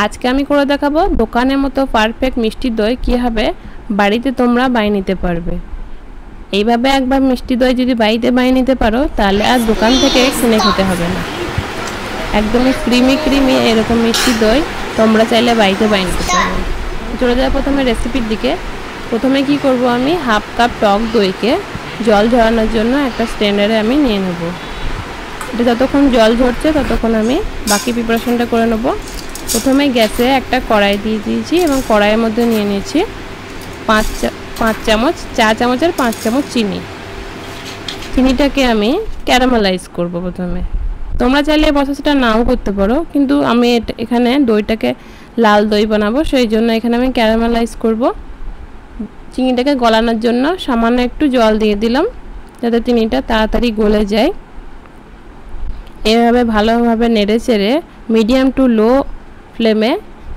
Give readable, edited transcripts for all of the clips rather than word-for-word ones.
আজকে আমি করে দেখাবো দোকানের মতো পারফেক্ট মিষ্টি দই কিভাবে বাড়িতে তোমরা বানিয়ে নিতে পারবে। এইভাবে একবার মিষ্টি দই যদি বাড়িতে বানিয়ে নিতে পারো তাহলে আর দোকান থেকে কিনে খেতে হবে না। একদমই ক্রিমি এরকম মিষ্টি দই তোমরা চাইলে বাড়িতে বানিয়ে নিতে পারবে। চলে যাওয়া প্রথমে রেসিপির দিকে। প্রথমে কি করব, আমি হাফ কাপ টক দইকে জল ঝরানোর জন্য একটা স্ট্যান্ডারে আমি নিয়ে নেব। এটা যতক্ষণ জল ঝরছে ততক্ষণ আমি বাকি প্রিপারেশনটা করে নেব। প্রথমে গ্যাসে একটা কড়াই দিয়ে দিয়েছি এবং কড়াইয়ের মধ্যে নিয়ে নিয়েছি 5 চামচ, 4 চামচের 5 চামচ চিনি। চিনিটাকে আমি ক্যারামেলাইজ করব প্রথমে। তোমরা চাইলে এই প্রসেসটা নাও করতে পারো, কিন্তু আমি এখানে দইটাকে লাল দই বানাবো, সেই জন্য এখানে আমি ক্যারামেলাইজ করব। চিনিটাকে গলানোর জন্য সামান্য একটু জল দিয়ে দিলাম যাতে চিনিটা তাড়াতাড়ি গলে যায়। এভাবে ভালোভাবে নেড়ে চেড়ে মিডিয়াম টু লো ফ্লেমে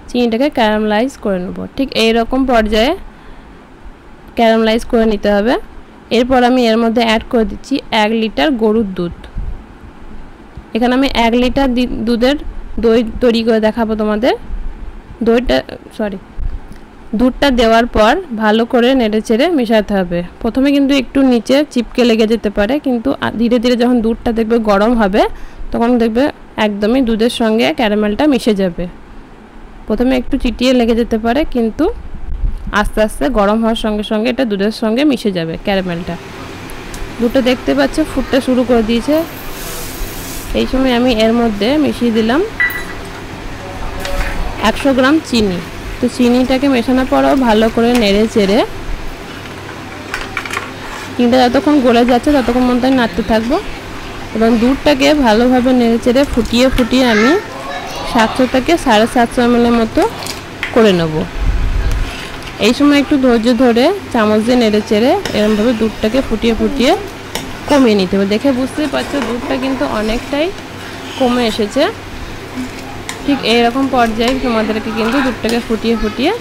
চিনিটাকে ক্যারামেলাইজ করে নেব। ঠিক এই রকম পর্যায়ে ক্যারামেলাইজ করে নিতে হবে। এরপর আমি এর মধ্যে অ্যাড করে দিচ্ছি 1 লিটার গরুর দুধ। এখানে আমি 1 লিটার দুধের দই তৈরি করে দেখাবো তোমাদের। দুধটা দেওয়ার পর ভালো করে নেড়েচেড়ে মেশাতে হবে। প্রথমে কিন্তু একটু নিচে চিপকে লেগে যেতে পারে, কিন্তু ধীরে ধীরে যখন দুধটা দেখবে গরম হবে তখন দেখবে একদমই দুধের সঙ্গে ক্যারামেলটা মিশে যাবে। প্রথমে একটু চিটিয়ে লেগে যেতে পারে, কিন্তু আস্তে আস্তে গরম হওয়ার সঙ্গে সঙ্গে এটা দুধের সঙ্গে মিশে যাবে ক্যারামেলটা। দুধটা দেখতে পাচ্ছ ফুটতে শুরু করে দিয়েছে। এই সময় আমি এর মধ্যে মিশিয়ে দিলাম 100 গ্রাম চিনি। তো চিনিটাকে মেশানোর পরও ভালো করে নেড়ে চেড়ে চিনিটা যতক্ষণ গলে যাচ্ছে ততক্ষণ মধ্যে নাড়তে থাকবো এবং দুধটাকে ভালোভাবে নেড়ে চেড়ে ফুটিয়ে আমি 700 থেকে 750 ml মতো করে নেব। এই সময় একটু ধৈর্য ধরে চামচ দিয়ে নেড়ে চেড়ে এরকমভাবে দুধটাকে ফুটিয়ে কমিয়ে নিতে হবে। দেখে বুঝতেই পারছো দুধটা কিন্তু অনেকটাই কমে এসেছে। ঠিক এইরকম পর্যায়ে তোমাদেরকে কিন্তু দুধটাকে ফুটিয়ে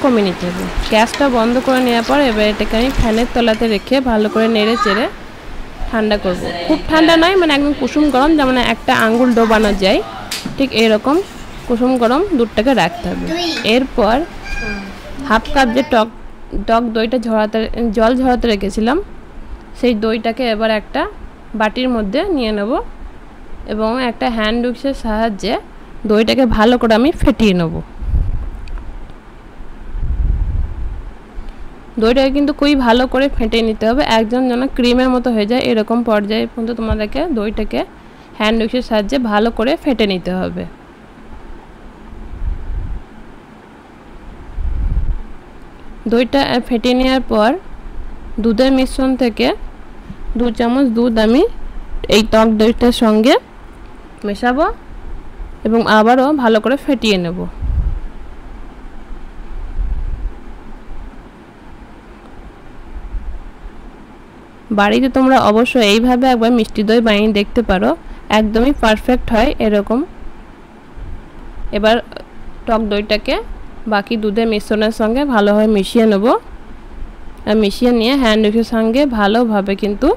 কমিয়ে নিতে হবে। গ্যাসটা বন্ধ করে নেওয়ার পর এবার এটাকে আমি ফ্যানের তলাতে রেখে ভালো করে নেড়ে চেড়ে ঠান্ডা করব। খুব ঠান্ডা নয়, মানে একদম কুসুম গরম, যেমন একটা আঙ্গুল ডোবানো যায় ঠিক এরকম কুসুম গরম দুধটাকে রাখতে হবে। এরপর হাফ কাপ যে টক দইটা জল ঝরাতে রেখেছিলাম সেই দইটাকে এবার একটা বাটির মধ্যে নিয়ে নেব এবং একটা হ্যান্ড উইক্সের সাহায্যে দইটাকে ভালো করে আমি ফেটিয়ে নেব। দইটাকে কিন্তু খুবই ভালো করে ফেটে নিতে হবে, একদম যেন ক্রিমের মতো হয়ে যায়। এরকম পর্যায়ে পর্যন্ত তোমাদেরকে দইটাকে হ্যান্ড উইক্সের সাহায্যে ভালো করে ফেটে নিতে হবে। দইটা ফেটে নেওয়ার পর দুধের মিশ্রণ থেকে 2 চামচ দুধ আমি এই টক দইটার সঙ্গে মেশাবো এবং আবারও ভালো করে ফেটিয়ে নেব। বাড়িতে তোমরা অবশ্যই এইভাবে একবার মিষ্টি দই বানিয়ে দেখতে পারো, একদমই পারফেক্ট হয় এরকম। এবার টক দইটাকে বাকি দুধের মিশ্রণের সঙ্গে ভালোভাবে মিশিয়ে নেব। আর মিশিয়ে নিয়ে হ্যান্ড উইক্সের সঙ্গে ভালোভাবে কিন্তু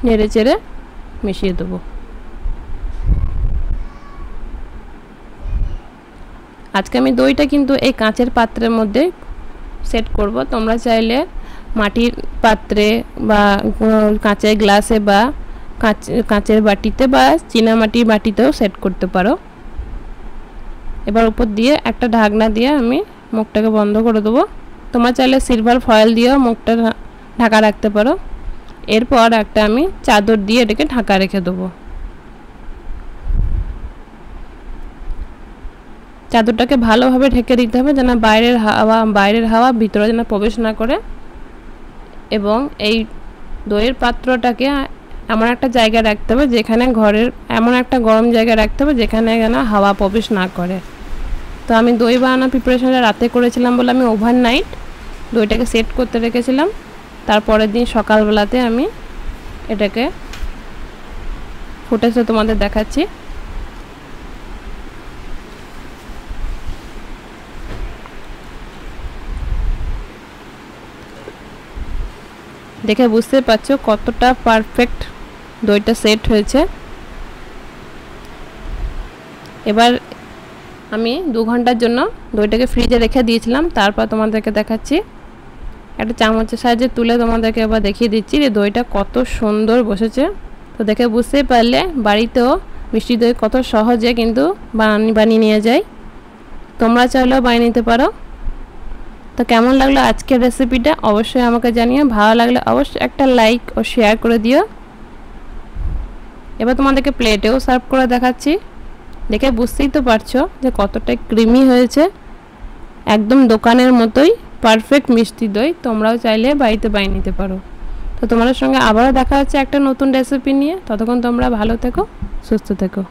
নেড়ে চেড়ে মিশিয়ে দেবো। আজকে আমি দইটা কিন্তু এই কাঁচের পাত্রের মধ্যে সেট করব। তোমরা চাইলে মাটির পাত্রে বা কাঁচের গ্লাসে বা কাঁচের বাটিতে বা চীনামাটির বাটিতেও সেট করতে পারো। এবার উপর দিয়ে একটা ঢাকনা দিয়ে আমি মুখটাকে বন্ধ করে দেবো। তোমরা চাইলে সিলভার ফয়েল দিয়েও মুখটা ঢাকা রাখতে পারো। এরপর একটা আমি চাদর দিয়ে এটাকে ঢাকা রেখে দেবো। চাদরটাকে ভালোভাবে ঢেকে দিতে হবে যেন বাইরের হাওয়া ভিতরে যেন প্রবেশ না করে, এবং এই দইয়ের পাত্রটাকে এমন একটা জায়গায় রাখতে হবে যেখানে ঘরের এমন একটা গরম জায়গায় রাখতে হবে যেখানে যেন হাওয়া প্রবেশ না করে। তো আমি দই বানানোর প্রিপারেশনটা রাতে করেছিলাম বলে আমি ওভারনাইট দইটাকে সেট করতে রেখেছিলাম। তারপরের দিন সকালবেলাতে আমি এটাকে ফুটেছে তোমাদের দেখাচ্ছি। দেখে বুঝতে পারছো কতটা পারফেক্ট দইটা সেট হয়েছে। এবার আমি 2 ঘন্টার জন্য দইটাকে ফ্রিজে রেখে দিয়েছিলাম। তারপর তোমাদেরকে দেখাচ্ছি, একটা চামচের সাহায্যে তুলে তোমাদেরকে এবার দেখিয়ে দিচ্ছি যে দইটা কত সুন্দর বসেছে। তো দেখে বুঝতেই পারলে বাড়িতেও মিষ্টি দই কত সহজে কিন্তু বানিয়ে নিয়ে যায়। তোমরা চাইলেও বানিয়ে নিতে পারো। তো কেমন লাগলো আজকের রেসিপিটা অবশ্যই আমাকে জানিও। ভালো লাগলে অবশ্যই একটা লাইক ও শেয়ার করে দিও। এবার তোমাদেরকে প্লেটেও সার্ভ করে দেখাচ্ছি। দেখে বুঝতেই তো পারছো যে কতটা ক্রিমি হয়েছে, একদম দোকানের মতোই পারফেক্ট মিষ্টি দই। তোমরাও চাইলে বাড়িতে বানিয়ে নিতে পারো। তো তোমাদের সঙ্গে আবারও দেখা হচ্ছে একটা নতুন রেসিপি নিয়ে। ততক্ষণ তোমরা ভালো থেকো, সুস্থ থেকো।